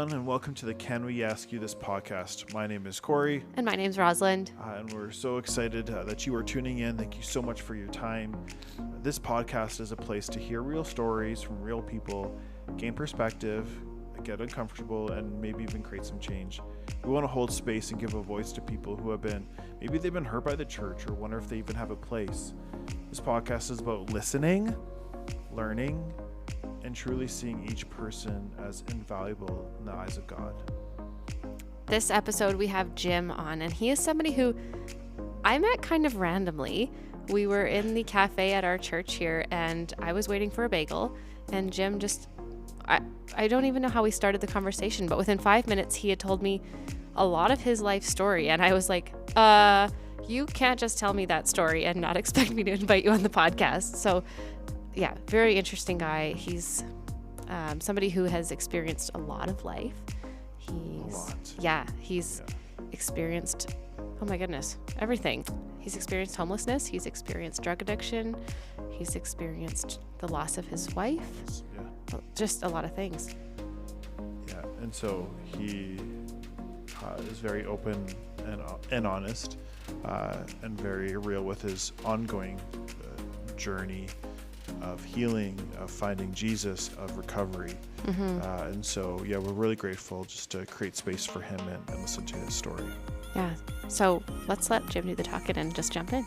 everyone, and welcome to the Can We Ask You This podcast. My name is Corey. And my name's Rosalind. And we're so excited that you are tuning in. Thank you so much for your time. This podcast is a place to hear real stories from real people, gain perspective, get uncomfortable, and maybe even create some change. We want to hold space and give a voice to people who maybe they've been hurt by the church or wonder if they even have a place. This podcast is about listening, learning, and truly seeing each person as invaluable in the eyes of God. This episode we have Jim on, and he is somebody who I met kind of randomly. We were in the cafe at our church here, and I was waiting for a bagel, and Jim I don't even know how we started the conversation, but within 5 minutes he had told me a lot of his life story, and I was like, you can't just tell me that story and not expect me to invite you on the podcast. So yeah, very interesting guy. He's somebody who has experienced a lot of life. He's experienced, oh my goodness, everything. He's experienced homelessness. He's experienced drug addiction. He's experienced the loss of his wife. Yeah. Just a lot of things. Yeah, and so he is very open and honest and very real with his ongoing journey of healing, of finding Jesus, of recovery. And so, yeah, we're really grateful just to create space for him and listen to his story. Yeah. So let's let Jim do the talking and just jump in.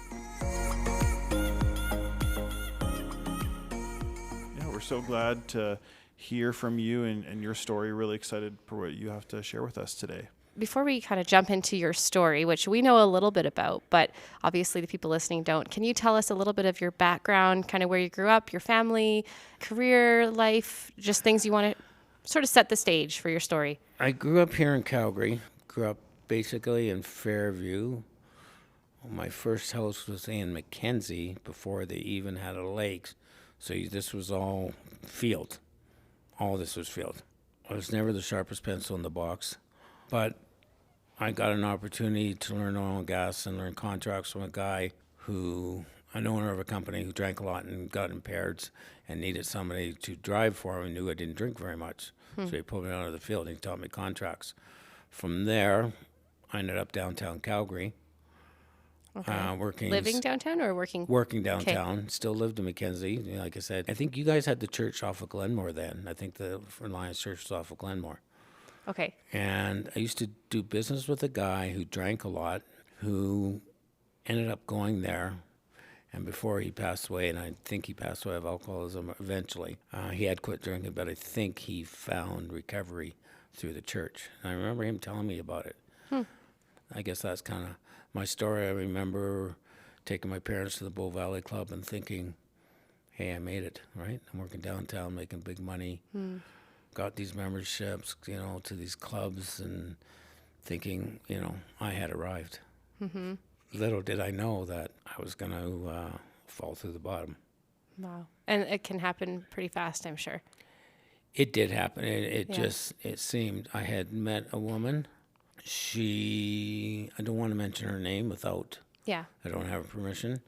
Yeah, we're so glad to hear from you and your story. Really excited for what you have to share with us today. Before we kind of jump into your story, which we know a little bit about, but obviously the people listening don't, can you tell us a little bit of your background, kind of where you grew up, your family, career, life, just things you want to sort of set the stage for your story? I grew up here in Calgary, grew up basically in Fairview. My first house was in Mackenzie before they even had a lake, so this was all field. All this was field. I was never the sharpest pencil in the box, but I got an opportunity to learn oil and gas and learn contracts from an owner of a company who drank a lot and got impaired and needed somebody to drive for him and knew I didn't drink very much. So he pulled me out of the field and he taught me contracts. From there, I ended up downtown Calgary. Okay. Working. Living downtown or working? Working downtown. Okay. Still lived in Mackenzie. Like I said, I think you guys had the church off of Glenmore then. I think the Reliance Church was off of Glenmore. Okay. And I used to do business with a guy who drank a lot, who ended up going there. And before he passed away, and I think he passed away of alcoholism eventually, he had quit drinking, but I think he found recovery through the church. And I remember him telling me about it. I guess that's kind of my story. I remember taking my parents to the Bull Valley Club and thinking, hey, I made it, right? I'm working downtown, making big money. Got these memberships, to these clubs and thinking, I had arrived. Little did I know that I was going to fall through the bottom. Wow. And it can happen pretty fast, I'm sure. It did happen. It seemed I had met a woman. I don't want to mention her name I don't have her permission,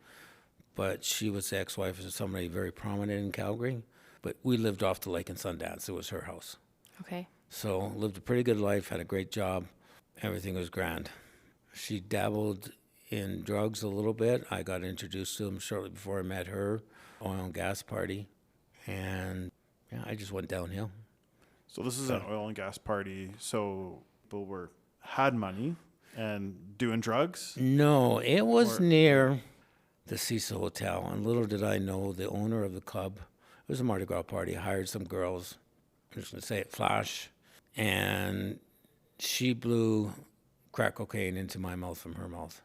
but she was the ex-wife of somebody very prominent in Calgary. But we lived off the lake in Sundance. It was her house. Okay. So lived a pretty good life, had a great job. Everything was grand. She dabbled in drugs a little bit. I got introduced to them shortly before I met her, oil and gas party. And I just went downhill. So this is an oil and gas party. So people had money and doing drugs? No, it was near the Cecil Hotel. And little did I know, the owner of the club, it was a Mardi Gras party, hired some girls, I'm just going to say it, Flash, and she blew crack cocaine into my mouth from her mouth.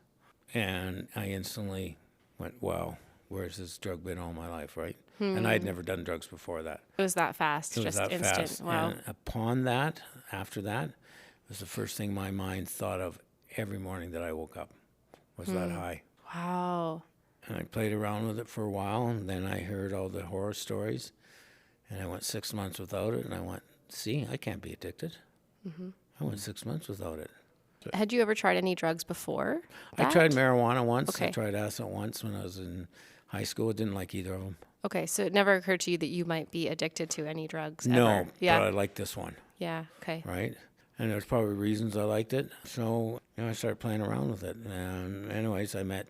And I instantly went, wow, where's this drug been all my life, right? And I had never done drugs before that. It was that fast, It was just that instant. fast. Wow. And upon that, after that, it was the first thing my mind thought of every morning that I woke up, was that high. Wow. And I played around with it for a while, and then I heard all the horror stories, and I went 6 months without it, and I went, see, I can't be addicted. I went 6 months without it. Had you ever tried any drugs before that? I tried marijuana once. Okay. I tried acid once when I was in high school. I didn't like either of them. Okay, so it never occurred to you that you might be addicted to any drugs No, ever? Yeah. but I like this one. Yeah. Okay. right? And there's probably reasons I liked it. So, I started playing around with it. And anyways, I met,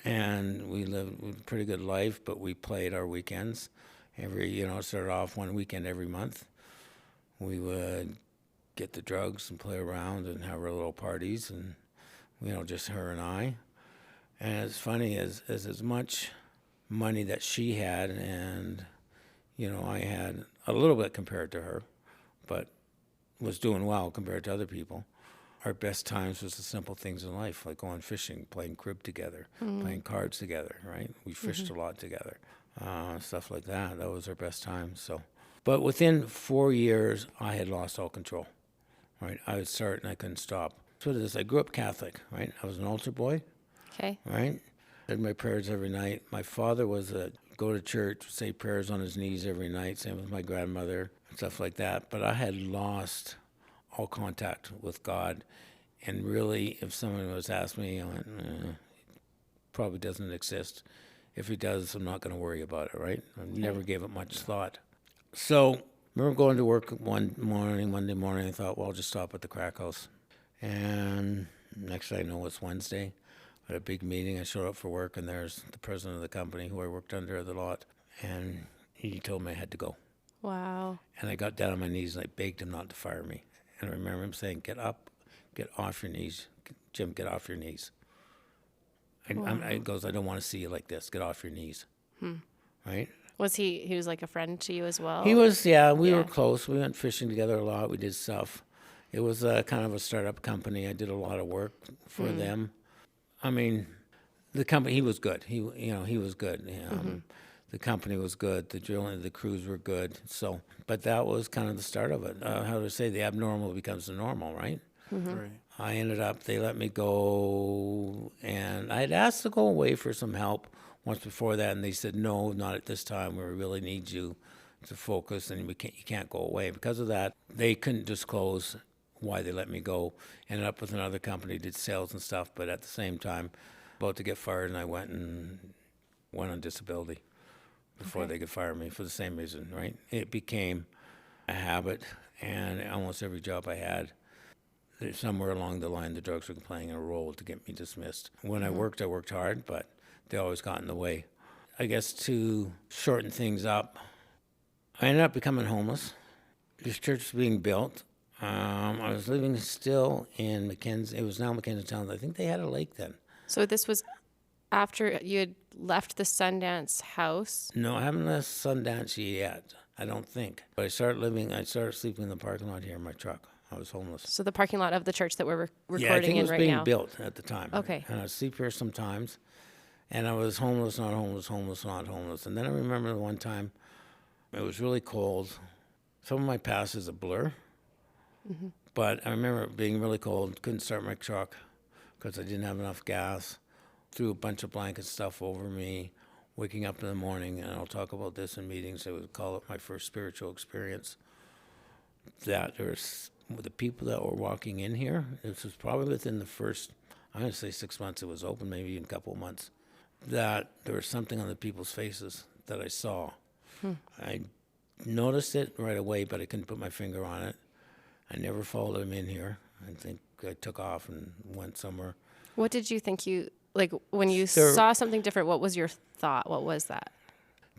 and we lived a pretty good life, but we played our weekends. Started off one weekend every month. We would get the drugs and play around and have our little parties, and, just her and I. And it's funny, as much money that she had, and, I had a little bit compared to her, but was doing well compared to other people. Our best times was the simple things in life, like going fishing, playing crib together, playing cards together, right? We fished a lot together, stuff like that. That was our best times. So, but within 4 years, I had lost all control, right? I would start and I couldn't stop. So this, I grew up Catholic, right? I was an altar boy, Okay. right? I did my prayers every night. My father was go to church, say prayers on his knees every night, same with my grandmother, stuff like that. But I had lost all contact with God. And really, if someone was asking me, I went, probably doesn't exist. If he does, I'm not going to worry about it, right? I never gave it much thought. So I remember going to work Monday morning, I thought, well, I'll just stop at the crack house. And next thing I know, it's Wednesday. I had a big meeting. I showed up for work, and there's the president of the company who I worked under a lot. And he told me I had to go. Wow. And I got down on my knees, and I begged him not to fire me. And I remember him saying, get up, get off your knees. Jim, get off your knees. He goes, I don't want to see you like this. Get off your knees. Right? Was he was like a friend to you as well? He was, we were close. We went fishing together a lot. We did stuff. It was kind of a startup company. I did a lot of work for them. I mean, the company, he was good. He was good. The company was good. The crews were good. So, but that was kind of the start of it. How to say, the abnormal becomes the normal, right? Right. I ended up, they let me go, and I had asked to go away for some help once before that, and they said, no, not at this time. We really need you to focus, and you can't go away. Because of that, they couldn't disclose why they let me go. Ended up with another company, did sales and stuff, but at the same time, about to get fired, and I went on disability before they could fire me for the same reason, right? It became a habit, and almost every job I had, somewhere along the line, the drugs were playing a role to get me dismissed. When I worked hard, but they always got in the way. I guess to shorten things up, I ended up becoming homeless. This church was being built. I was living still in Mackenzie. It was now Mackenzie Town. I think they had a lake then. So this was after you had left the Sundance house? No, I haven't left Sundance yet, I don't think. But I started sleeping in the parking lot here in my truck. I was homeless. So the parking lot of the church that we're recording Yeah, I think it was in right being now. built at the time. Okay. And I'd sleep here sometimes. And I was homeless, not homeless, homeless, not homeless. And then I remember one time, it was really cold. Some of my past is a blur. But I remember it being really cold, couldn't start my truck because I didn't have enough gas. Threw a bunch of blanket stuff over me, waking up in the morning, and I'll talk about this in meetings. I would call it my first spiritual experience. That there's the people that were walking in here, this was probably within the first, I'm going to say 6 months it was open, maybe even a couple of months, that there was something on the people's faces that I saw. I noticed it right away, but I couldn't put my finger on it. I never followed them in here. I think I took off and went somewhere. What did you think when you saw something different, what was your thought? What was that?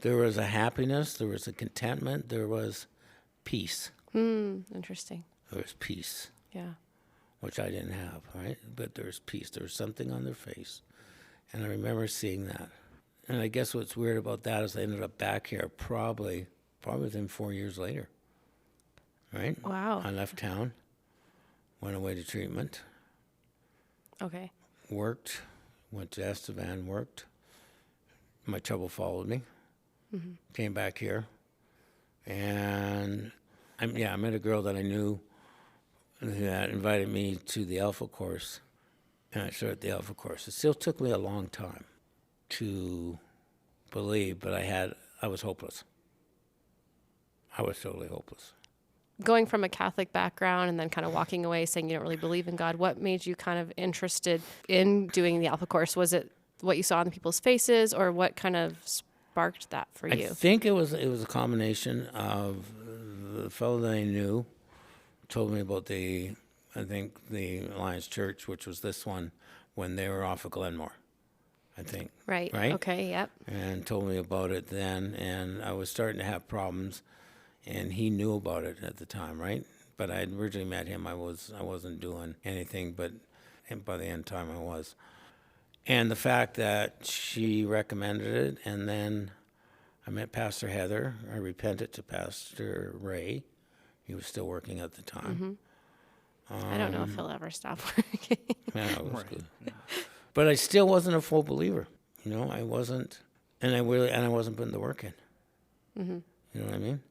There was a happiness, there was a contentment, there was peace. Interesting. There was peace. Yeah. Which I didn't have, right? But there was peace. There was something on their face. And I remember seeing that. And I guess what's weird about that is I ended up back here probably within 4 years later. Right? Wow. I left town, went away to treatment, Okay. worked, went to Estevan, worked. My trouble followed me. Came back here. And I met a girl that I knew that invited me to the Alpha course. And I started the Alpha course. It still took me a long time to believe, but I was hopeless. I was totally hopeless. Going from a Catholic background and then kind of walking away saying you don't really believe in God, what made you kind of interested in doing the Alpha course? Was it what you saw on people's faces, or what kind of sparked that for you? I think it was a combination of the fellow that I knew told me about the Alliance Church, which was this one, when they were off of Glenmore, I think. Right. Right? Okay. Yep. And told me about it then, and I was starting to have problems, and he knew about it at the time, right? But I had originally met him. I wasn't doing anything, but by the end time I was. And the fact that she recommended it, and then I met Pastor Heather. I repented to Pastor Ray. He was still working at the time. I don't know if he'll ever stop working. Yeah, it was Right. good. But I still wasn't a full believer. I wasn't, and I wasn't putting the work in. You know what I mean?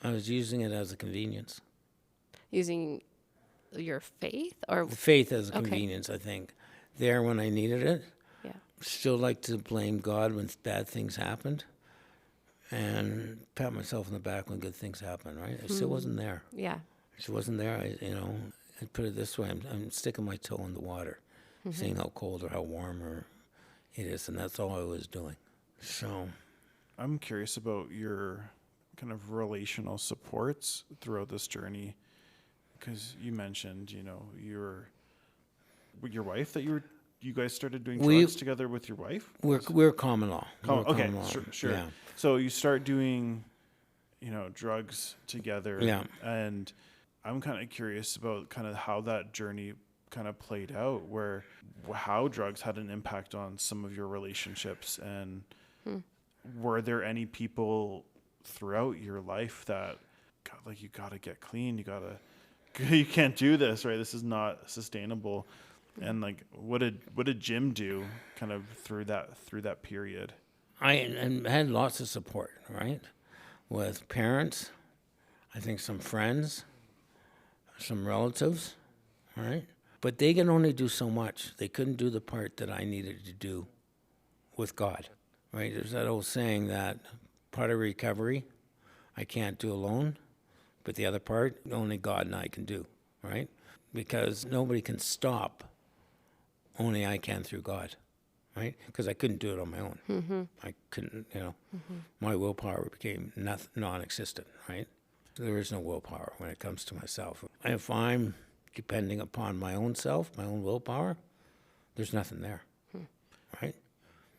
I was using it as a convenience. Using your faith or The faith as a Okay. convenience, I think. There when I needed it. yeah. Still like to blame God when bad things happened, and pat myself on the back when good things happen. Right? I still wasn't there. Yeah. She wasn't there. I put it this way: I'm sticking my toe in the water, seeing how cold or how warm it is, and that's all I was doing. So, I'm curious about your kind of relational supports throughout this journey, because you mentioned, your wife that you guys started doing drugs together with your wife. we're common law. We're Okay, common law. sure. Yeah. So you start doing, drugs together. Yeah. And I'm kind of curious about kind of how that journey kind of played out, how drugs had an impact on some of your relationships, and were there any people throughout your life that you got to get clean, you can't do this, right? This is not sustainable. And what did Jim do kind of through that period? I had lots of support, right? With parents, I think some friends, some relatives, right? But they can only do so much. They couldn't do the part that I needed to do with God, right? There's that old saying that part of recovery I can't do alone, but the other part only God and I can do, right? Because nobody can stop. Only I can through God, right? Because I couldn't do it on my own. I couldn't, my willpower became non-existent, right? So there is no willpower when it comes to myself. If I'm depending upon my own self, my own willpower, there's nothing there, right?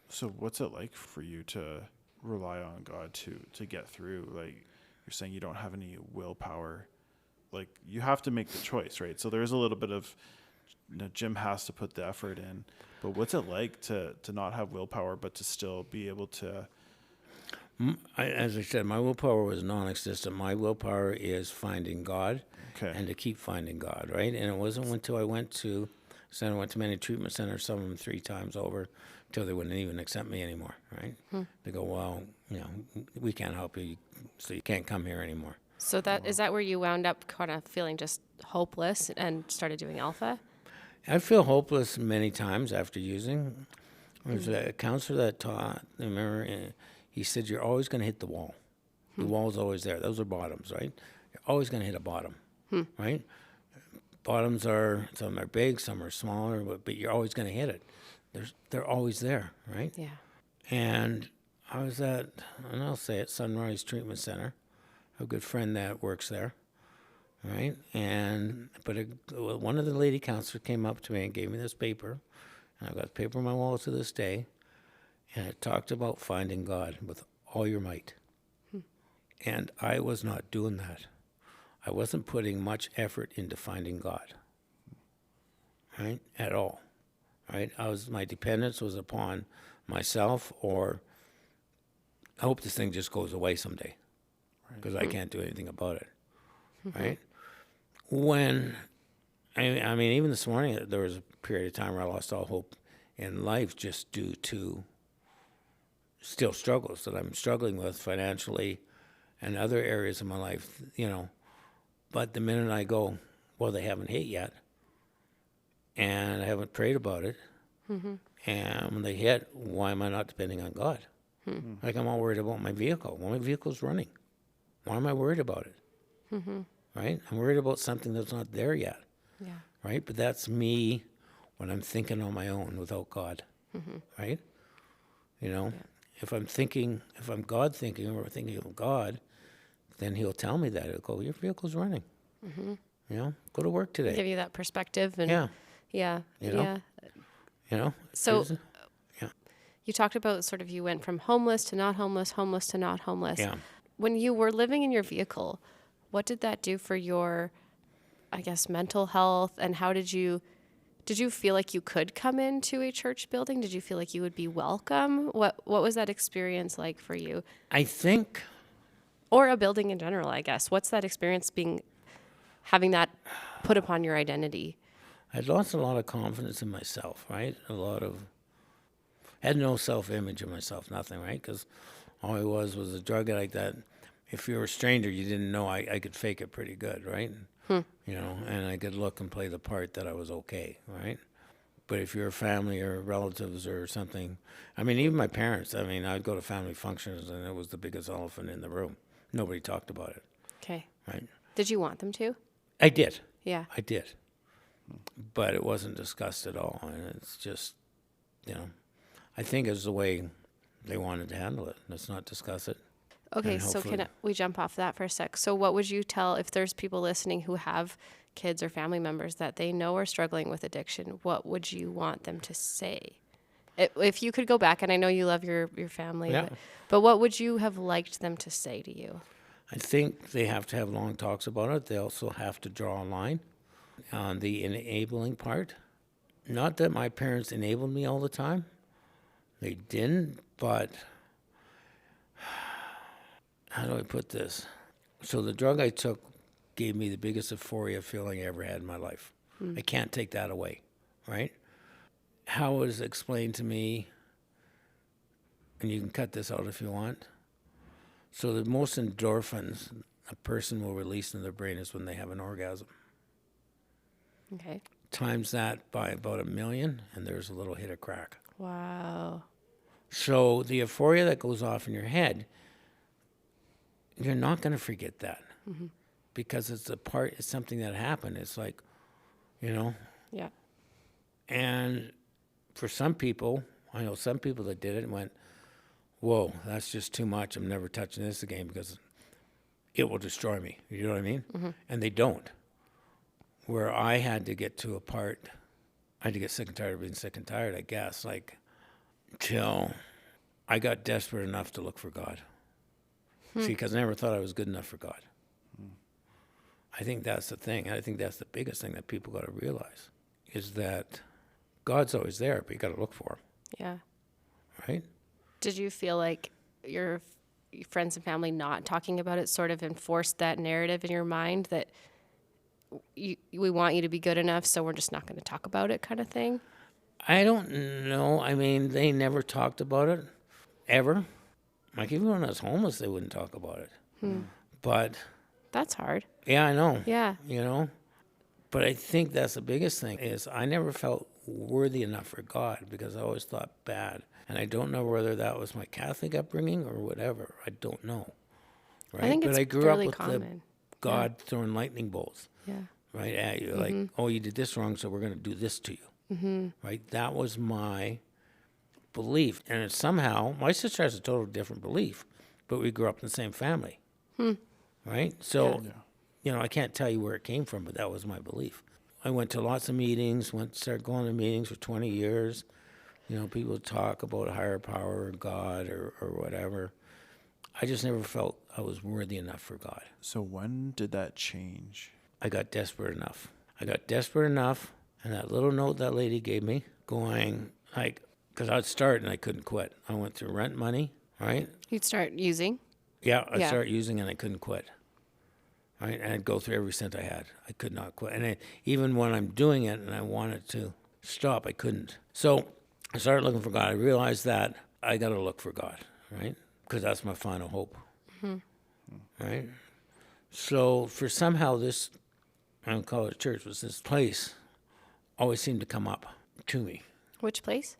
So what's it like for you to rely on God to get through? Like you're saying you don't have any willpower. Like you have to make the choice, right? So there's a little bit of Jim has to put the effort in, but what's it like to not have willpower, but to still be able to? As I said, my willpower was non-existent. My willpower is finding God, and to keep finding God, right? And it wasn't until I went to many treatment centers, some of them 3 times over, until they wouldn't even accept me anymore, right? They go, well, we can't help you, so you can't come here anymore. So is that where you wound up kind of feeling just hopeless and started doing Alpha? I feel hopeless many times after using. There's a counselor that taught, I remember, he said, you're always going to hit the wall. The wall's always there. Those are bottoms, right? You're always going to hit a bottom, right? Bottoms some are big, some are smaller, but you're always going to hit it. They're always there, right? Yeah. And I was at, and I'll say it, Sunrise Treatment Center. A good friend that works there, right? But one of the lady counselors came up to me and gave me this paper, and I've got the paper on my wall to this day, and it talked about finding God with all your might. And I was not doing that. I wasn't putting much effort into finding God, right? At all, right? My dependence was upon myself, or I hope this thing just goes away someday, because I can't do anything about it, right? When, I mean, even this morning, there was a period of time where I lost all hope in life just due to still struggles that I'm struggling with financially and other areas of my life, But the minute I go, well, they haven't hit yet, and I haven't prayed about it, and when they hit, why am I not depending on God? Like I'm all worried about my vehicle. Well, my vehicle's running. Why am I worried about it? Right? I'm worried about something that's not there yet. Yeah. Right? But that's me when I'm thinking on my own without God. Right? If I'm God thinking or thinking of God, then he'll tell me that. He'll go, your vehicle's running. Go to work today. Give you that perspective. And Yeah. yeah. So you talked about sort of you went from homeless to not homeless, homeless to not homeless. Yeah. When you were living in your vehicle, what did that do for your, I guess, mental health? And how did you feel like you could come into a church building? Did you feel like you would be welcome? What was that experience like for you? I think, Or a building in general, I guess. What's that experience having that put upon your identity? I'd lost a lot of confidence in myself, right? Had no self-image of myself, nothing, right? Because all I was a drug addict that if you were a stranger, you didn't know I could fake it pretty good, right? And I could look and play the part that I was okay, right? But if you're family or relatives or something, I mean, even my parents, I'd go to family functions and it was the biggest elephant in the room. Nobody talked about it. Okay. Right? Did you want them to? I did. Yeah. I did. But it wasn't discussed at all. And it's just, I think it's the way they wanted to handle it. Let's not discuss it. Okay, so we jump off that for a sec? So what would you tell, if there's people listening who have kids or family members that they know are struggling with addiction, what would you want them to say? If you could go back, and I know you love your family, but what would you have liked them to say to you? I think they have to have long talks about it. They also have to draw a line on the enabling part. Not that my parents enabled me all the time. They didn't, but how do I put this? So the drug I took gave me the biggest euphoria feeling I ever had in my life. I can't take that away, right? How it was explained to me, and you can cut this out if you want. So the most endorphins a person will release in their brain is when they have an orgasm. Okay. Times that by about 1 million, and there's a little hit of crack. Wow. So the euphoria that goes off in your head, you're not going to forget that because it's something that happened. It's like, Yeah. And for some people, I know some people that did it and went, whoa, that's just too much. I'm never touching this again because it will destroy me. You know what I mean? And they don't. Where I had to get to a part, I had to get sick and tired of being sick and tired, I guess, till I got desperate enough to look for God. See, because I never thought I was good enough for God. I think that's the thing. I think that's the biggest thing that people got to realize is that God's always there, but you got to look for him. Yeah. Right? Did you feel like your friends and family not talking about it sort of enforced that narrative in your mind that we want you to be good enough, so we're just not going to talk about it kind of thing? I don't know. They never talked about it, ever. Like, even when I was homeless, they wouldn't talk about it. But... That's hard. Yeah, I know. Yeah. But I think that's the biggest thing is I never felt worthy enough for God because I always thought bad. And I don't know whether that was my Catholic upbringing or whatever. I don't know. Right? I think it's but I grew fairly up with common. God throwing lightning bolts right at you. Like, oh, you did this wrong, so we're going to do this to you. Right? That was my belief. And it's somehow, my sister has a totally different belief, but we grew up in the same family. Right? So, I can't tell you where it came from, but that was my belief. I went to lots of meetings, started going to meetings for 20 years. People would talk about a higher power or God or whatever. I just never felt I was worthy enough for God. So when did that change? I got desperate enough. And that little note that lady gave me going, because I'd start and I couldn't quit. I went through rent money, right? You'd start using? Yeah, I started using and I couldn't quit. Right? And I'd go through every cent I had. I could not quit. And even when I'm doing it and I wanted to stop, I couldn't. So I started looking for God. I realized that I got to look for God, right? Because that's my final hope. Right? So for somehow this, I don't call it a church, was this place always seemed to come up to me. Which place?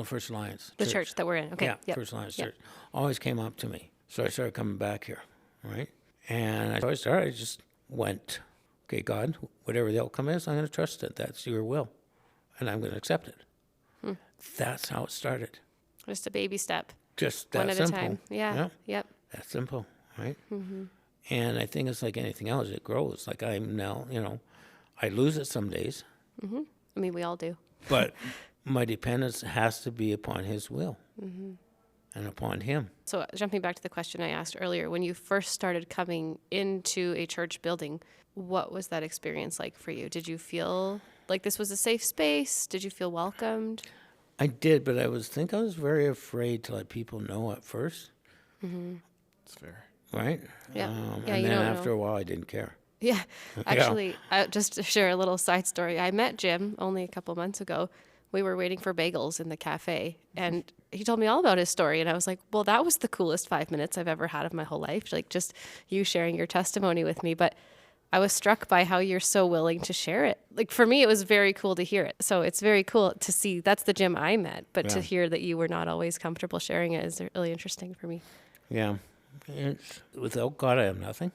First Alliance. The church that we're in. Okay. Yeah, First Alliance Church. Always came up to me. So I started coming back here, right? And I just went, okay, God, whatever the outcome is, I'm going to trust it. That's your will. And I'm going to accept it. That's how it started. Just a baby step. Just that one at simple. a time. Yeah. Yep. That simple, right? And I think it's like anything else, it grows. Like I'm now, I lose it some days, I mean, we all do. but my dependence has to be upon his will and upon him. So jumping back to the question I asked earlier, when you first started coming into a church building, what was that experience like for you? Did you feel like this was a safe space? Did you feel welcomed? I did, but I was very afraid to let people know at first, It's fair. right? Yeah. Yeah, And you then don't after know. a while, I didn't care. Yeah, actually, just to share a little side story, I met Jim only a couple months ago. We were waiting for bagels in the cafe, and he told me all about his story. And I was like, well, that was the coolest 5 minutes I've ever had of my whole life, like just you sharing your testimony with me. But I was struck by how you're so willing to share it. Like for me, it was very cool to hear it. So it's very cool to see that's the Jim I met, but to Yeah. hear that you were not always comfortable sharing it is really interesting for me. Yeah. Without God, I have nothing.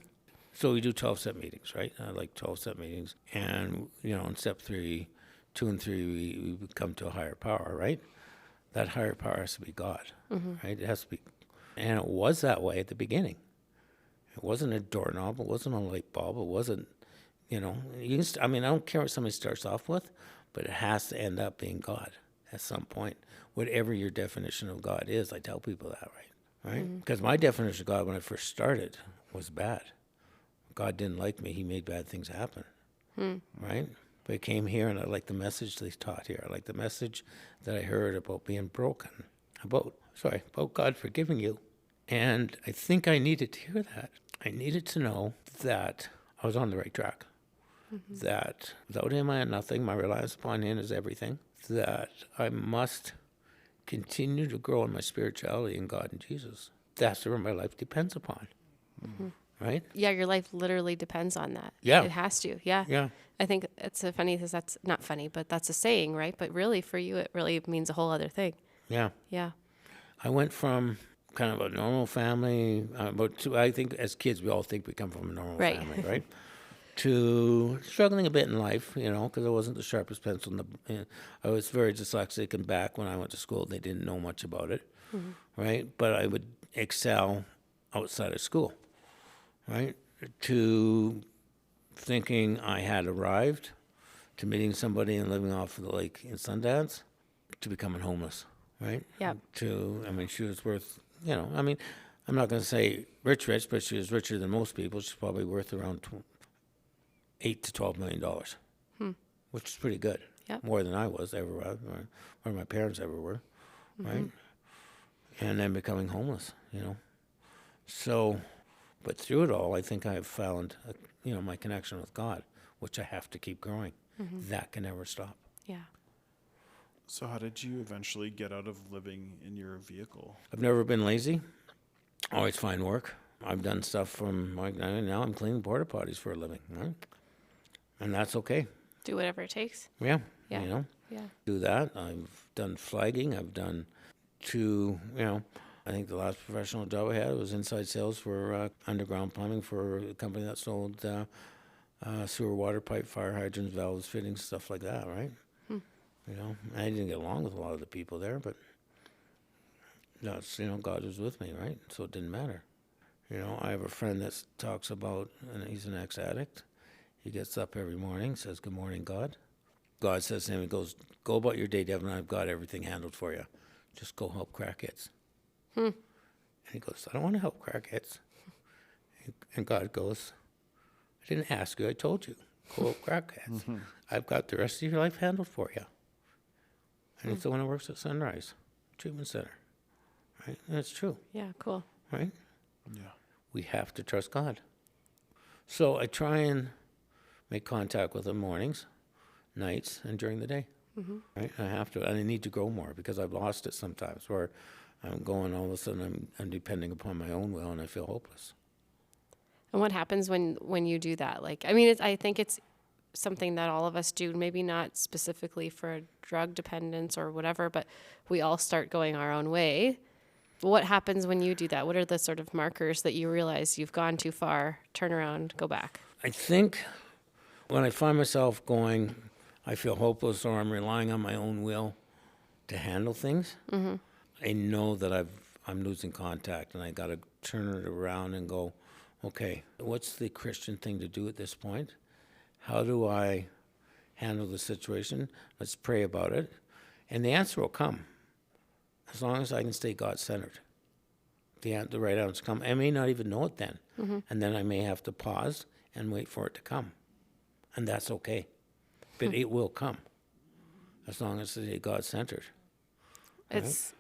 So we do 12-step meetings, right? I like 12-step meetings. And, in step 3, 2 and 3, we come to a higher power, right? That higher power has to be God, right? It has to be. And it was that way at the beginning. It wasn't a doorknob. It wasn't a light bulb. It wasn't, you can I don't care what somebody starts off with, but it has to end up being God at some point. Whatever your definition of God is, I tell people that, right? Because my definition of God when I first started was bad. God didn't like me. He made bad things happen, right? But I came here and I like the message they taught here. I like the message that I heard about being broken, about God forgiving you. And I think I needed to hear that. I needed to know that I was on the right track, that without him I had nothing. My reliance upon him is everything, that I must continue to grow in my spirituality in God and Jesus. That's where my life depends upon, right? Yeah, your life literally depends on that. Yeah. It has to. Yeah. Yeah. I think it's a funny, because that's not funny, but that's a saying, right? But really for you, it really means a whole other thing. Yeah. Yeah. I went from kind of a normal family, I think as kids we all think we come from a normal Right. family, right? To struggling a bit in life, because I wasn't the sharpest pencil in the. I was very dyslexic, and back when I went to school, they didn't know much about it, right? But I would excel outside of school, right? To thinking I had arrived, to meeting somebody and living off of the lake in Sundance, to becoming homeless, right? Yeah. She was worth, I'm not going to say rich, but she was richer than most people. She's probably worth around $8 to $12 million, which is pretty good. Yep. More than I was ever, or my parents ever were, right? And then becoming homeless, So, but through it all, I think I've found, my connection with God, which I have to keep growing. That can never stop. Yeah. So how did you eventually get out of living in your vehicle? I've never been lazy. Always find work. I've done stuff from, now I'm cleaning porta potties for a living, right? And that's okay. Do whatever it takes. Yeah. Yeah. Yeah. Do that. I've done flagging. I've done I think the last professional job I had was inside sales for underground plumbing for a company that sold sewer water pipe, fire hydrants, valves, fittings, stuff like that, right? I didn't get along with a lot of the people there, but that's, God was with me, right? So it didn't matter. I have a friend that talks about, and he's an ex-addict. He gets up every morning, says, "Good morning, God." God says to him, he goes, "Go about your day, Devin. I've got everything handled for you. Just go help crackheads." And he goes, "I don't want to help crackheads." And God goes, "I didn't ask you. I told you. Go help crackheads. I've got the rest of your life handled for you." And he's the one who works at Sunrise Treatment Center, right? And it's true, Yeah. Cool. right? Yeah. We have to trust God. So I try and make contact with him mornings, nights, and during the day. Right? I have to, and I need to grow more because I've lost it sometimes where I'm going, all of a sudden I'm depending upon my own will and I feel hopeless. And what happens when you do that? I think it's something that all of us do, maybe not specifically for drug dependence or whatever, but we all start going our own way. What happens when you do that? What are the sort of markers that you realize you've gone too far, turn around, go back? I think when I find myself going, I feel hopeless or I'm relying on my own will to handle things, I know that I'm losing contact and I got to turn it around and go, okay, what's the Christian thing to do at this point? How do I handle the situation? Let's pray about it. And the answer will come as long as I can stay God-centered. The right answer come. I may not even know it then. And then I may have to pause and wait for it to come. And that's okay. But it will come as long as it's God-centered. It's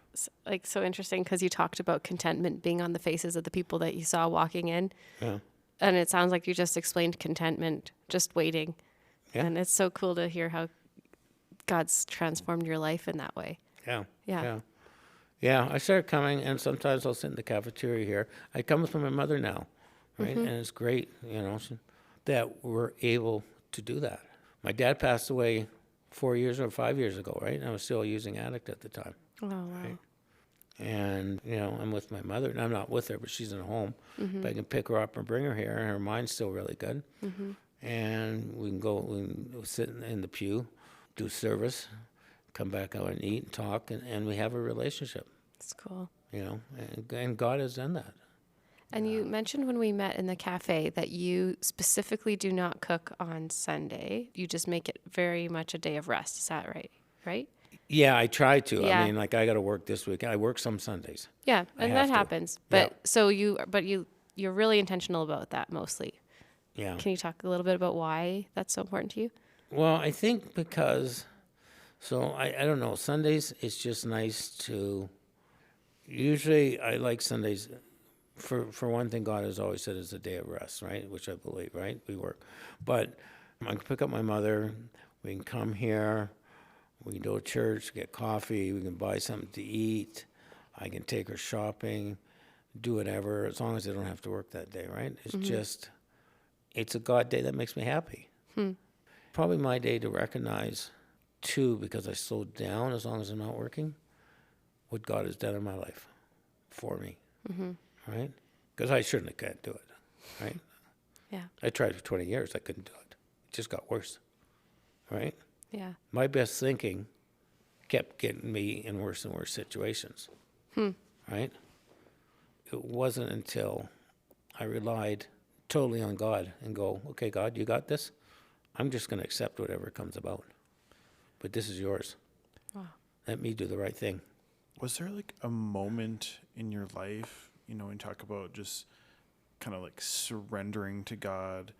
like so interesting because you talked about contentment being on the faces of the people that you saw walking in. Yeah. And it sounds like you just explained contentment, just waiting. Yeah. And it's so cool to hear how God's transformed your life in that way. Yeah. Yeah. Yeah. Yeah, I started coming, and sometimes I'll sit in the cafeteria here. I come with my mother now, right? And it's great, that we're able to do that. My dad passed away 4 years or 5 years ago, right? And I was still using addict at the time. Oh, wow. Right? And, I'm with my mother, and I'm not with her, but she's in a home. But I can pick her up and bring her here, and her mind's still really good. And we can sit in the pew, do service, come back out and eat and talk, and we have a relationship. That's cool. And God has done that. And you mentioned when we met in the cafe that you specifically do not cook on Sunday. You just make it very much a day of rest. Is that right? Right? Yeah, I try to. Yeah. I mean, like I got to work this week. I work some Sundays. Yeah, and that have to. happens. But you're really intentional about that mostly. Yeah. Can you talk a little bit about why that's so important to you? Well, I think because, I don't know, Sundays, it's just nice to, usually I like Sundays, for one thing, God has always said it's a day of rest, right? Which I believe, right? We work. But I can pick up my mother, we can come here, we can go to church, get coffee, we can buy something to eat, I can take her shopping, do whatever, as long as I don't have to work that day, right? It's just, it's a God day that makes me happy. Probably my day to recognize, too, because I slowed down as long as I'm not working, what God has done in my life for me, right? Because I certainly can't do it, right? Yeah. I tried for 20 years. I couldn't do it. It just got worse, right? Yeah. My best thinking kept getting me in worse and worse situations, right? It wasn't until I relied totally on God and go, okay, God, you got this? I'm just going to accept whatever comes about. But this is yours. Wow. Let me do the right thing. Was there like a moment in your life, when you talk about just kind of like surrendering to God,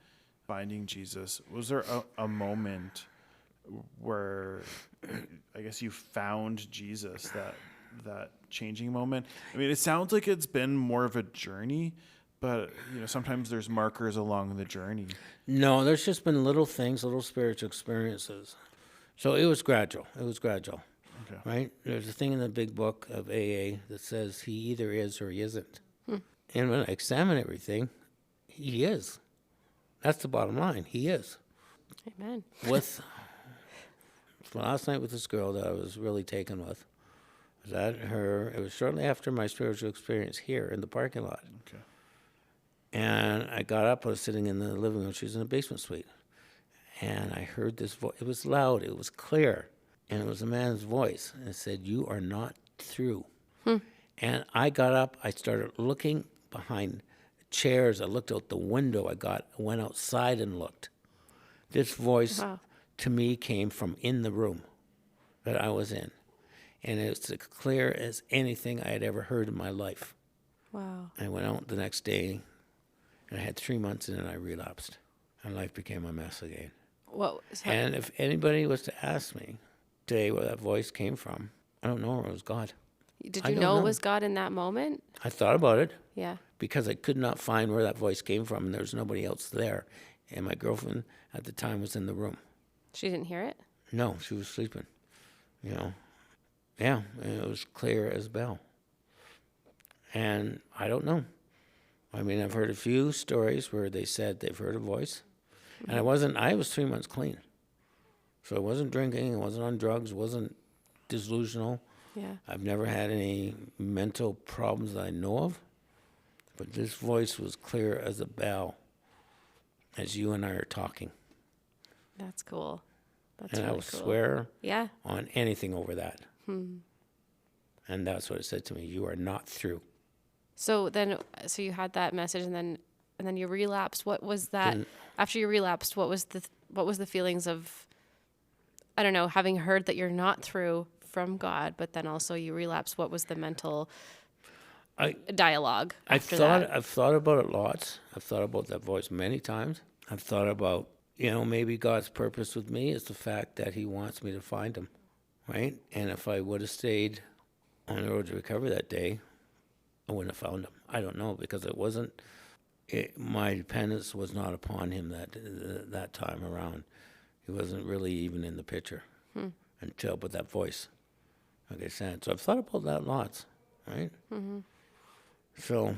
finding Jesus, was there a moment where I guess you found Jesus, that changing moment? I mean, it sounds like it's been more of a journey, but sometimes there's markers along the journey. No, there's just been little things, little spiritual experiences. So it was gradual. Okay. Right? There's a thing in the big book of AA that says he either is or he isn't. And when I examine everything, he is. That's the bottom line. He is. Amen. Last night with this girl that I was really taken with, it was shortly after my spiritual experience here in the parking lot. Okay. And I got up, I was sitting in the living room, she was in the basement suite. And I heard this voice. It was loud, it was clear. And it was a man's voice. And it said, "You are not through." And I got up, I started looking behind chairs. I looked out the window. I went outside and looked. This voice to me came from in the room that I was in. And it's as clear as anything I had ever heard in my life. Wow. I went out the next day, and I had 3 months, and then I relapsed. And life became a mess again. And if anybody was to ask me today where that voice came from, I don't know where it was God. Did you know it was God in that moment? I thought about it. Yeah. Because I could not find where that voice came from, and there was nobody else there. And my girlfriend at the time was in the room. She didn't hear it? No, she was sleeping. Yeah, and it was clear as bell. And I don't know. I mean, I've heard a few stories where they said they've heard a voice. And I was 3 months clean. So I wasn't drinking, I wasn't on drugs, wasn't delusional. Yeah. I've never had any mental problems that I know of. But this voice was clear as a bell as you and I are talking. That's cool. That's and really I will cool. swear Yeah. on anything over that. And that's what it said to me. You are not through. So you had that message, and then and then you relapse. What was that after you relapsed? What was the feelings of, I don't know, having heard that you're not through from God, but then also you relapse? What was the mental dialogue after that? I've thought about it lots. I've thought about that voice many times. I've thought about, maybe God's purpose with me is the fact that he wants me to find him, right? And if I would have stayed on the road to recovery that day, I wouldn't have found him. I don't know, because my dependence was not upon him that time around. He wasn't really even in the picture until, but that voice, like I said. So I've thought about that lots, right? Mm-hmm. So,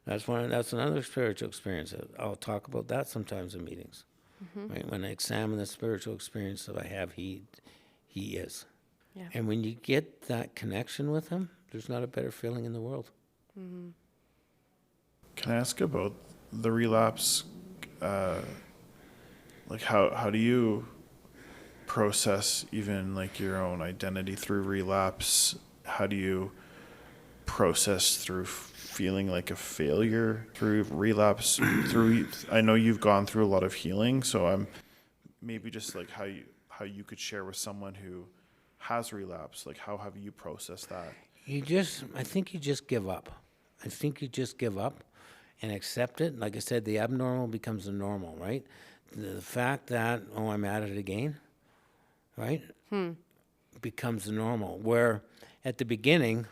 that's another spiritual experience. I'll talk about that sometimes in meetings, right? When I examine the spiritual experience that I have, he is. Yeah. And when you get that connection with him, there's not a better feeling in the world. Mm-hmm. Can I ask about the relapse? Like how do you process even like your own identity through relapse? How do you process through feeling like a failure through relapse? I know you've gone through a lot of healing, so I'm maybe just like how you could share with someone who has relapsed, like how have you processed that? I think you just give up. I think you just give up and accept it. Like I said, the abnormal becomes the normal, right? The fact that, I'm at it again, right? Becomes the normal. Where at the beginning,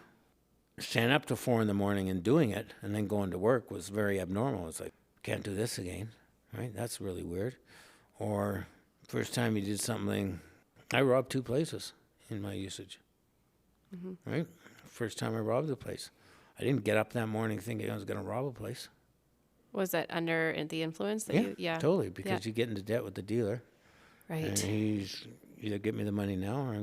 staying up till 4 a.m. and doing it and then going to work was very abnormal. It's like, can't do this again, right? That's really weird. Or first time you did something, I robbed 2 places in my usage, right? First time I robbed a place. I didn't get up that morning thinking I was going to rob a place. Was that under the influence? That Yeah, totally, because you get into debt with the dealer. Right. And he's either get me the money now or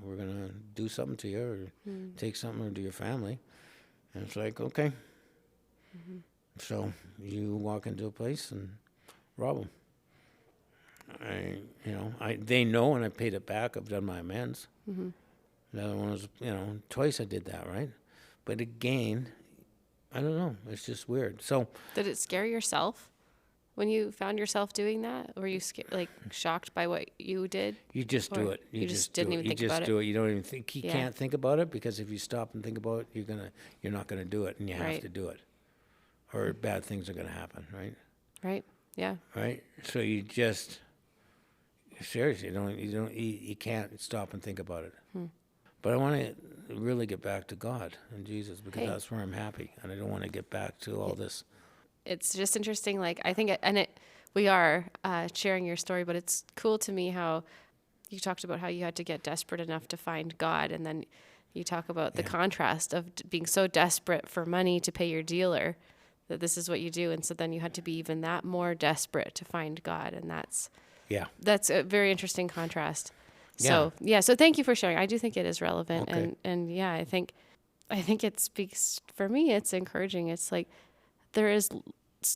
we're gonna do something to you or take something or to your family. And it's like, okay. So you walk into a place and rob them. They know, and I paid it back. I've done my amends. The other one was, twice I did that, right? But again, I don't know. It's just weird. So did it scare yourself when you found yourself doing that? Were you shocked by what you did? You just do it. You just didn't even think about it? You just do it. You don't even think. You can't think about it, because if you stop and think about it, you're not gonna do it, and you have to do it, or bad things are gonna happen, right? Right. Yeah. Right. So you just seriously you can't stop and think about it. But I want to really get back to God and Jesus, because that's where I'm happy, and I don't want to get back to all this. It's just interesting. Like, I think, we are sharing your story, but it's cool to me how you talked about how you had to get desperate enough to find God. And then you talk about the contrast of being so desperate for money to pay your dealer that this is what you do. And so then you had to be even that more desperate to find God. And that's a very interesting contrast. So, so thank you for sharing. I do think it is relevant. Okay. And I think it speaks, for me, it's encouraging. It's like, there's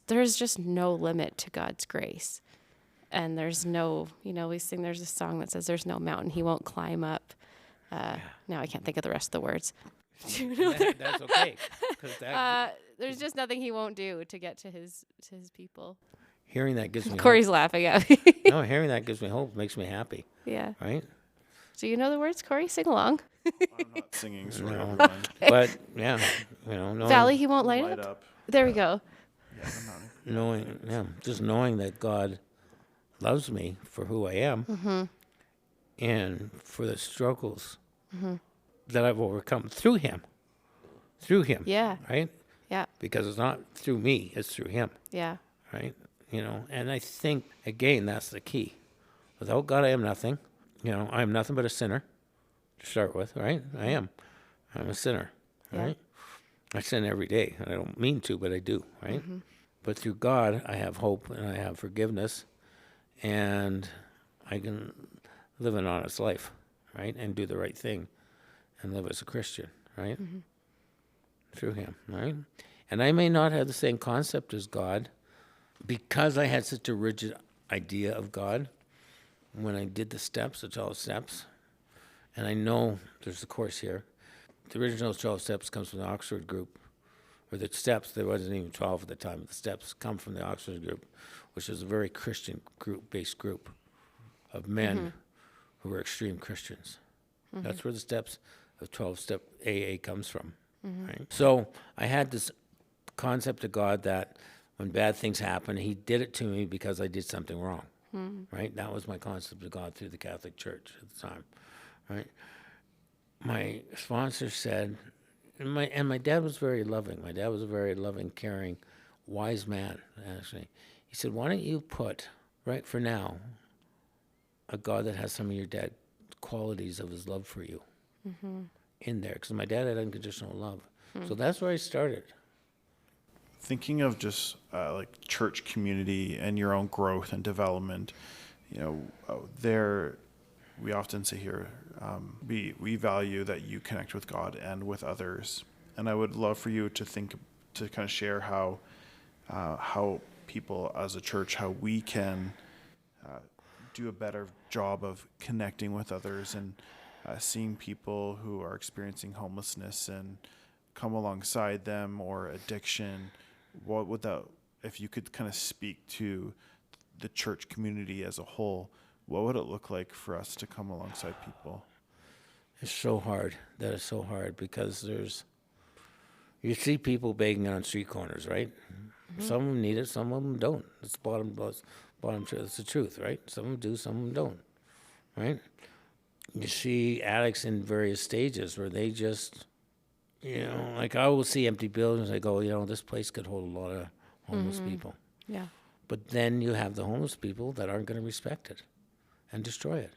just no limit to God's grace. And there's no, there's a song that says there's no mountain he won't climb up. Now I can't think of the rest of the words. That's okay. There's just nothing he won't do to get to his people. Hearing that gives me Corey's hope. laughing at me. No, hearing that gives me hope, makes me happy. Yeah. Right? So you know the words, Corey? Sing along. I'm not singing, sorry, everyone. But Valley, he won't light Light up. up. There we go. Yeah, I'm not. Just knowing that God loves me for who I am, and for the struggles that I've overcome through Him. Yeah. Right? Yeah. Because it's not through me, it's through Him. Yeah. Right? And I think, again, that's the key. Without God, I am nothing. I am nothing but a sinner to start with, right? I am. I'm a sinner, right? I sin every day. I don't mean to, but I do, right? But through God, I have hope and I have forgiveness, and I can live an honest life, right? And do the right thing and live as a Christian, right? Through Him, right? And I may not have the same concept as God, because I had such a rigid idea of God when I did the 12 steps. And I know there's a course here. The original 12 steps comes from the Oxford group, or the steps, there wasn't even 12 at the time, the steps come from the Oxford group, which is a very Christian based group of men who were extreme Christians. That's where the steps of 12-step AA comes from. Right? So I had this concept of God that when bad things happen, he did it to me because I did something wrong. Right? That was my concept of God through the Catholic Church at the time. Right? My sponsor said, and my dad was very loving. My dad was a very loving, caring, wise man, actually. He said, why don't you put, right for now, a God that has some of your dad qualities of his love for you in there? Because my dad had unconditional love. So that's where I started. Thinking of just like church community and your own growth and development, we often say here, we value that you connect with God and with others. And I would love for you to kind of share how people as a church, how we can do a better job of connecting with others and seeing people who are experiencing homelessness and come alongside them, or addiction. What would that, if you could kind of speak to the church community as a whole, what would it look like for us to come alongside people? It's so hard. That is so hard because you see people begging on street corners, right? Some of them need it, some of them don't. It's bottom truth. It's the truth, right? Some of them do, some of them don't, right? You see addicts in various stages where they just, like I will see empty buildings. I go, this place could hold a lot of homeless people. Yeah. But then you have the homeless people that aren't going to respect it and destroy it,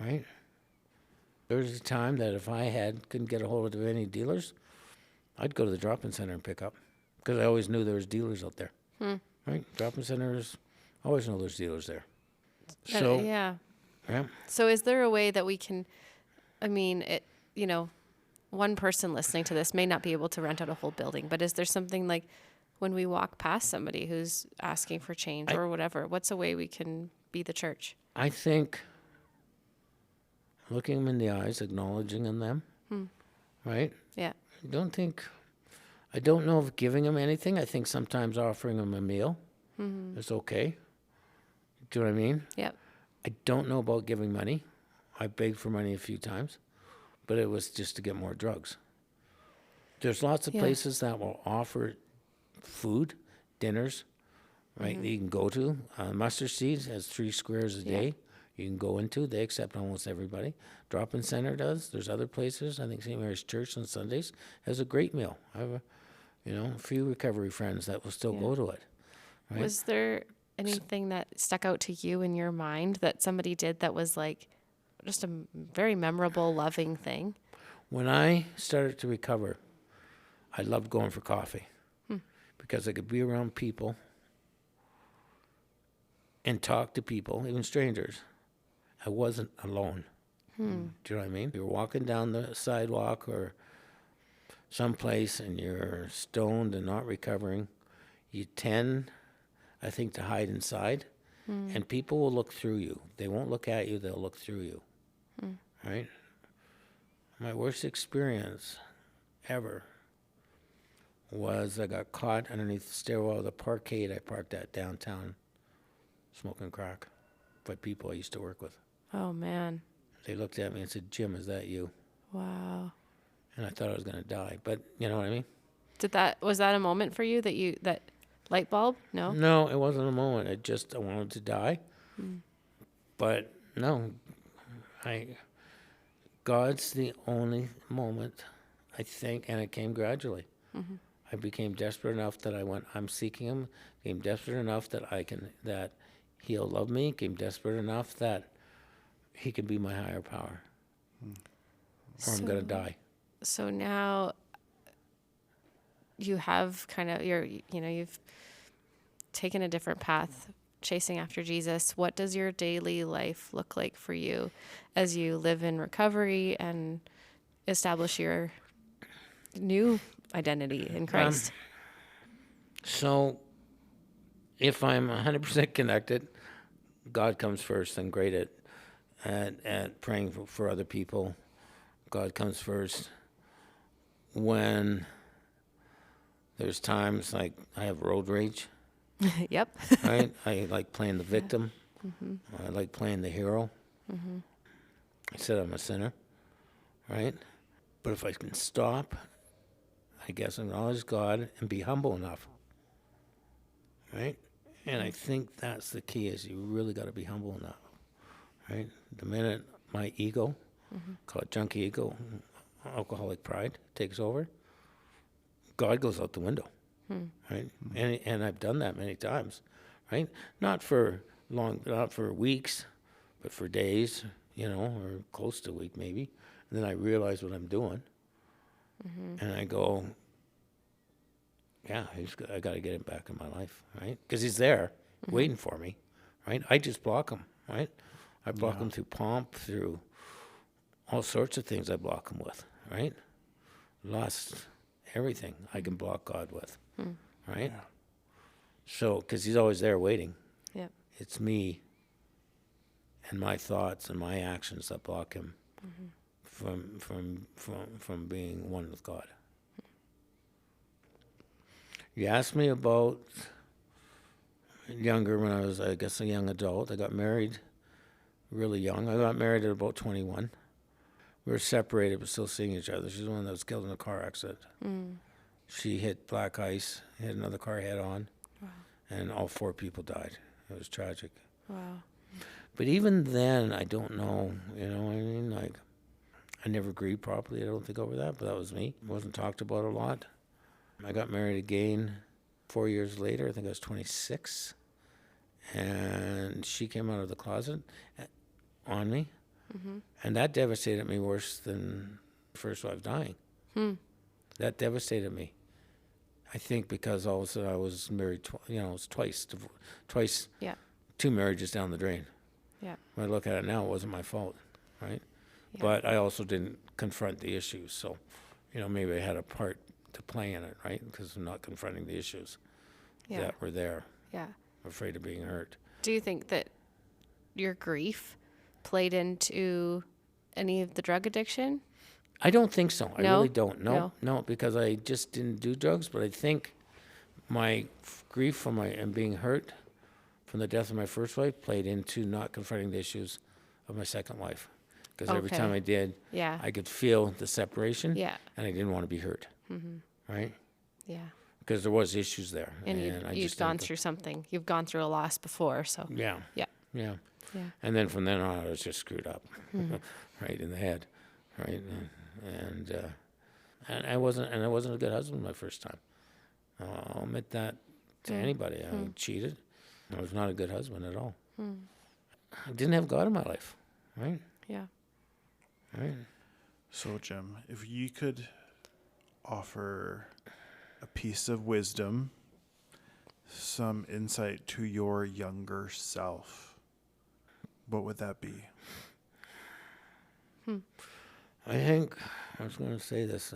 right? There was a time that if I couldn't get a hold of any dealers, I'd go to the drop-in center and pick up, because I always knew there was dealers out there, right? Drop-in centers, always know there's dealers there. So yeah. Yeah. So is there a way that we can, one person listening to this may not be able to rent out a whole building, but is there something like when we walk past somebody who's asking for change or whatever, what's a way we can be the church? I think looking them in the eyes, acknowledging them, right? Yeah. I don't know if giving them anything. I think sometimes offering them a meal is okay. Do you know what I mean? Yep. I don't know about giving money. I begged for money a few times, but it was just to get more drugs. There's lots of places that will offer food, dinners, right, that you can go to. Mustard Seeds has 3 squares a day you can go into. They accept almost everybody. Drop-in Center does. There's other places. I think St. Mary's Church on Sundays has a great meal. I have a few recovery friends that will still go to it. Right? Was there anything that stuck out to you in your mind that somebody did that was like just a very memorable, loving thing? When I started to recover, I loved going for coffee because I could be around people and talk to people, even strangers. I wasn't alone. Do you know what I mean? You're walking down the sidewalk or someplace and you're stoned and not recovering. You tend, I think, to hide inside, and people will look through you. They won't look at you, they'll look through you, right? My worst experience ever was I got caught underneath the stairwell of the parkade I parked at downtown smoking crack by people I used to work with. Oh, man. They looked at me and said, "Jim, is that you?" Wow. And I thought I was going to die, but you know what I mean? Was that a moment for you that light bulb? No? No, it wasn't a moment. I wanted to die. But no, God's the only moment, I think, and it came gradually. I became desperate enough that I'm seeking him, became desperate enough that he'll love me, became desperate enough that he can be my higher power. Or I'm going to die. So now you have you've taken a different path, chasing after Jesus. What does your daily life look like for you as you live in recovery and establish your new identity in Christ? So if I'm 100% connected, God comes first. I'm great at praying for other people. God comes first. When There's times like I have road rage, Yep. right? I like playing the victim. I like playing the hero. I said I'm a sinner, right? But if I can stop, I guess acknowledge God and be humble enough, right? And I think that's the key is you really got to be humble enough, right? The minute my ego, call it junkie ego, alcoholic pride, takes over, God goes out the window, right? And I've done that many times, right? Not for weeks, but for days, or close to a week maybe. And then I realize what I'm doing, and I go, yeah, I got to get him back in my life, right? Because he's there waiting for me, right? I just block him, right? I block him through pomp, through all sorts of things I block him with, right? Lust, everything I can block God with, right? Yeah. So, because he's always there waiting. Yep. It's me and my thoughts and my actions that block him from being one with God. You asked me about younger when I was, I guess, a young adult. I got married really young. I got married at about 21. We were separated but still seeing each other. She's the one that was killed in a car accident. She hit black ice, hit another car head on, and all 4 people died. It was tragic. Wow. But even then, I don't know, what I mean? Like, I never grieved properly, I don't think, over that, but that was me. It wasn't talked about a lot. I got married again 4 years later. I think I was 26. And she came out of the closet on me. And that devastated me worse than first wife dying. That devastated me. I think because all of a sudden I was married, it was twice, Yeah. 2 marriages down the drain. Yeah. When I look at it now, it wasn't my fault, right? Yeah. But I also didn't confront the issues. So, maybe I had a part to play in it, right? Because I'm not confronting the issues that were there. Yeah. Afraid of being hurt. Do you think that your grief played into any of the drug addiction? I don't think so. I No? really don't. No, because I just didn't do drugs. But I think my grief and being hurt from the death of my first wife played into not confronting the issues of my second wife. Because every time I did, I could feel the separation, and I didn't want to be hurt, right? Yeah. Because there was issues there. And you'd gone through something. You've gone through a loss before, so. Yeah. Yeah. Yeah. Yeah. And then from then on, I was just screwed up, right in the head, right? And I wasn't a good husband my first time. I'll admit that to anybody. I cheated. I was not a good husband at all. I didn't have God in my life, right? Yeah. Right. So, Jim, if you could offer a piece of wisdom, some insight to your younger self, what would that be? I think I was going to say this.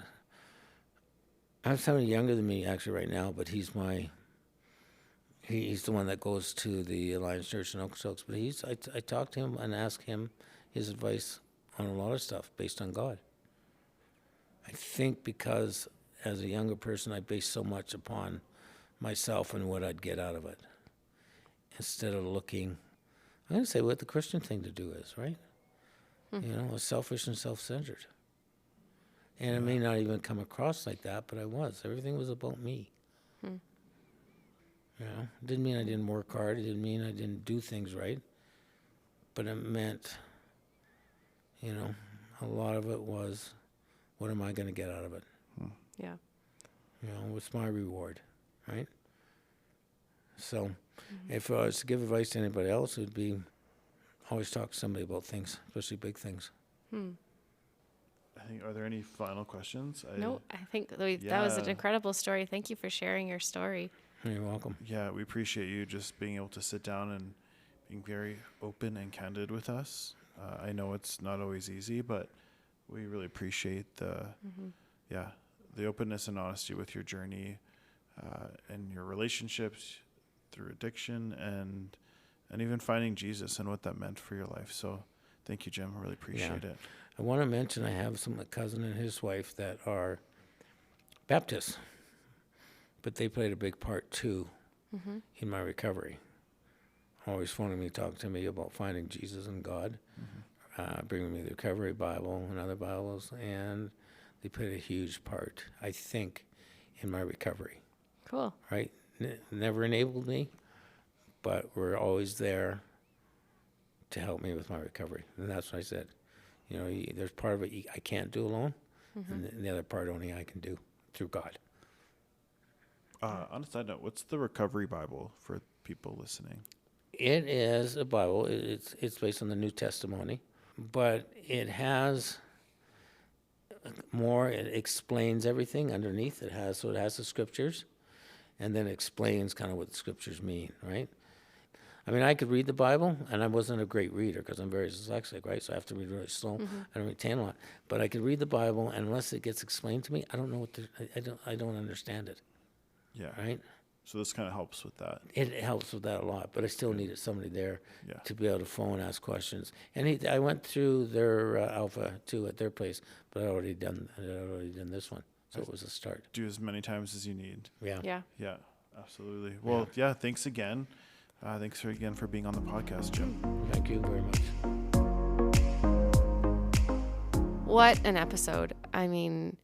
I have somebody younger than me actually right now, but he's the one that goes to the Alliance Church in Okotoks. But I talk to him and ask him his advice on a lot of stuff based on God. I think because as a younger person, I based so much upon myself and what I'd get out of it, instead of looking. I'm going to say what the Christian thing to do is, right? Selfish and self-centered. And it may not even come across like that, but I was. Everything was about me. Didn't mean I didn't work hard. It didn't mean I didn't do things right. But it meant, a lot of it was, what am I going to get out of it? Yeah. What's my reward, right? So if I was to give advice to anybody else, it would be always talk to somebody about things, especially big things. I think, are there any final questions? No, I think that was an incredible story. Thank you for sharing your story. You're welcome. Yeah, we appreciate you just being able to sit down and being very open and candid with us. I know it's not always easy, but we really appreciate the openness and honesty with your journey and your relationships through addiction and even finding Jesus and what that meant for your life. So thank you, Jim. I really appreciate it. I want to mention I have a cousin and his wife that are Baptists but they played a big part too in my recovery. Always phoning me, talking to me about finding Jesus and God, bringing me the recovery Bible and other Bibles, and they played a huge part, I think, in my recovery. Cool. Right? Never enabled me, but were always there to help me with my recovery. And that's what I said. You know, there's part of it I can't do alone, and the other part only I can do through God. On a side note, what's the Recovery Bible for people listening? It is a Bible. It's based on the New Testimony, but it has more. It explains everything underneath. It has the scriptures, and then explains kind of what the scriptures mean. Right? I mean, I could read the Bible, and I wasn't a great reader because I'm very dyslexic, right? So I have to read really slow. I don't retain a lot, but I could read the Bible, and unless it gets explained to me, I don't know what I don't understand it. Yeah. Right? So this kind of helps with that. It helps with that a lot, but I still needed somebody there Yeah. to be able to phone, ask questions. And I went through their Alpha too at their place, but I'd already done this one, so it was a start. Do as many times as you need. Yeah. Yeah. Yeah, absolutely. Well, yeah, thanks again. Thanks again for being on the podcast, Jim. Thank you very much. What an episode. I mean,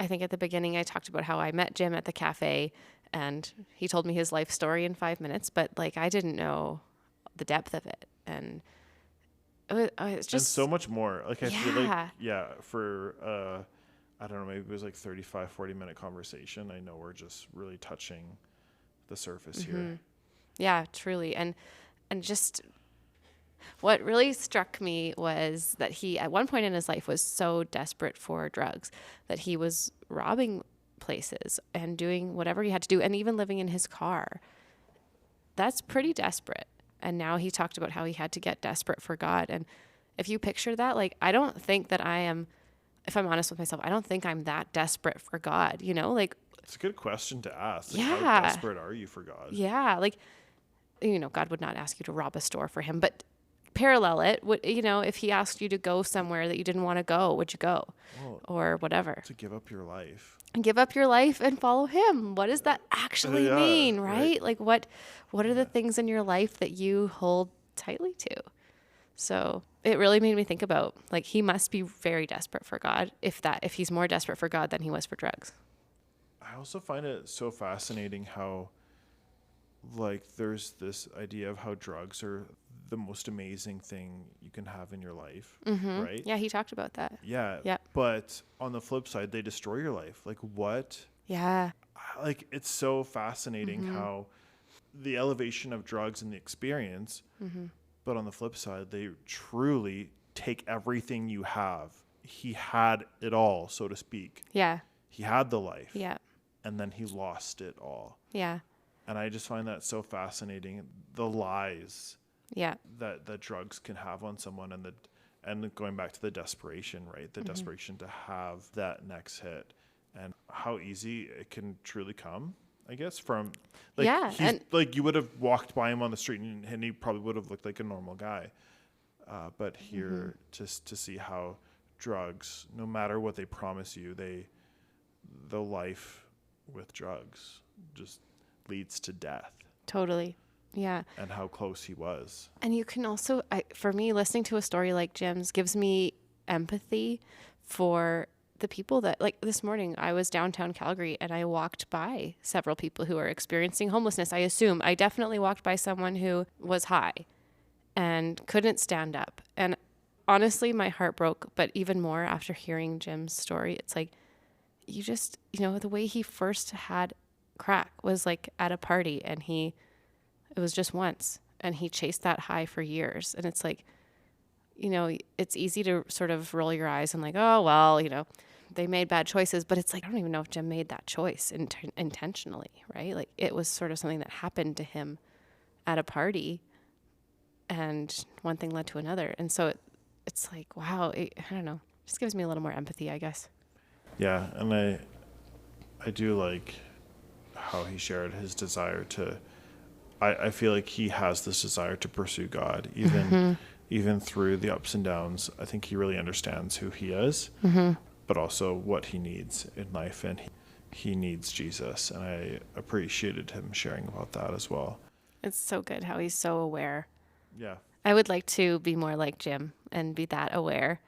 I think at the beginning I talked about how I met Jim at the cafe and he told me his life story in 5 minutes, but like I didn't know the depth of it. And it's just and so much more. Like I feel like, Yeah. for, I don't know, maybe it was like 35, 40-minute conversation. I know we're just really touching the surface here. Yeah, truly. And just what really struck me was that he, at one point in his life, was so desperate for drugs that he was robbing places and doing whatever he had to do, and even living in his car. That's pretty desperate. And now he talked about how he had to get desperate for God. And if you picture that, like, I don't think that I am, if I'm honest with myself, I don't think I'm that desperate for God, you know, like. It's a good question to ask. Like, Yeah. How desperate are you for God? Yeah. Like, you know, God would not ask you to rob a store for him, but parallel it, you know, if he asked you to go somewhere that you didn't want to go, would you go? Well, or whatever? to give up your life. And give up your life and follow him. What does that actually Yeah, mean, right. right? Like what are the things in your life that you hold tightly to? So it really made me think about, like, he must be very desperate for God if he's more desperate for God than he was for drugs. I also find it so fascinating how, like, there's this idea of how drugs are the most amazing thing you can have in your life, right? Yeah, he talked about that. Yeah. Yep. But on the flip side, they destroy your life. Like, what? Yeah. Like, it's so fascinating how the elevation of drugs and the experience, but on the flip side, they truly take everything you have. He had it all, so to speak. Yeah. He had the life. Yeah. And then he lost it all. Yeah. And I just find that so fascinating. The lies Yeah. that drugs can have on someone, and going back to the desperation, right? The desperation to have that next hit, and how easy it can truly come, I guess, from like, Yeah, and like you would have walked by him on the street and he probably would have looked like a normal guy. But here, just to see how drugs, no matter what they promise you, the life with drugs just leads to death. Totally. Yeah. And how close he was. And you can also, for me, listening to a story like Jim's gives me empathy for the people that, like this morning, I was downtown Calgary and I walked by several people who are experiencing homelessness. I definitely walked by someone who was high and couldn't stand up. And honestly, my heart broke, but even more after hearing Jim's story, it's like, you just, you know, the way he first had crack was like at a party, and it was just once, and he chased that high for years. And it's like, you know, it's easy to sort of roll your eyes and like, oh, well, you know, they made bad choices, but it's like, I don't even know if Jim made that choice intentionally, right? Like, it was sort of something that happened to him at a party, and one thing led to another. And so it's like, wow, I don't know, just gives me a little more empathy, I guess. Yeah, and I do like how he shared his desire to. I feel like he has this desire to pursue God, even through the ups and downs. I think he really understands who he is, but also what he needs in life, and he needs Jesus. And I appreciated him sharing about that as well. It's so good how he's so aware. Yeah. I would like to be more like Jim and be that aware.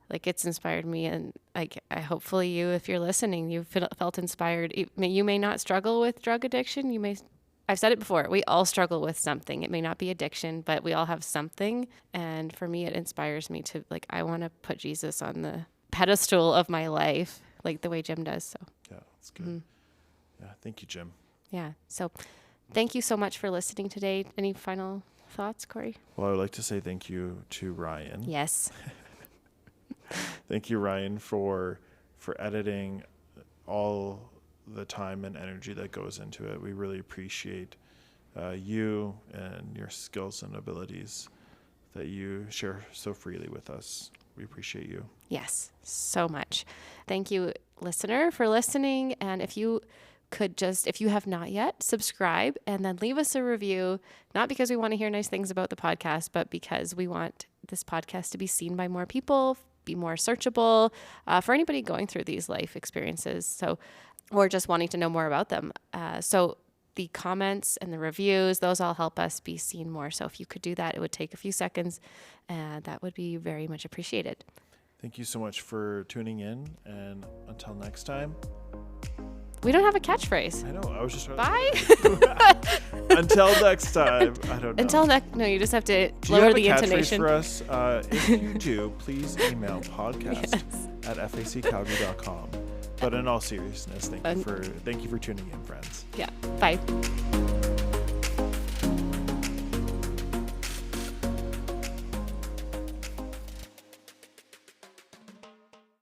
Like, it's inspired me, and like, hopefully you, if you're listening, you felt inspired. You may not struggle with drug addiction. I've said it before, we all struggle with something. It may not be addiction, but we all have something. And for me, it inspires me to, like, I want to put Jesus on the pedestal of my life, like the way Jim does. So Yeah, that's good. Yeah, thank you, Jim. yeah. So thank you so much for listening today. Any final thoughts, Corey? Well, I would like to say thank you to Ryan. Yes. Thank you, Ryan, for editing all the time and energy that goes into it. We really appreciate you and your skills and abilities that you share so freely with us. We appreciate you. Yes, so much. Thank you, listener, for listening. And if you could if you have not yet, subscribe and then leave us a review, not because we want to hear nice things about the podcast, but because we want this podcast to be seen by more people, be more searchable for anybody going through these life experiences. So, or just wanting to know more about them. So the comments and the reviews, those all help us be seen more. So if you could do that, it would take a few seconds, and that would be very much appreciated. Thank you so much for tuning in, and until next time. We don't have a catchphrase. I know, I was just trying Bye. Until next time. I don't know. Until next, no, you just have to Do you lower have the a catchphrase intonation. for us? If you do, please email podcast@faccalgary.com. But in all seriousness, thank you for tuning in, friends. Yeah. Bye.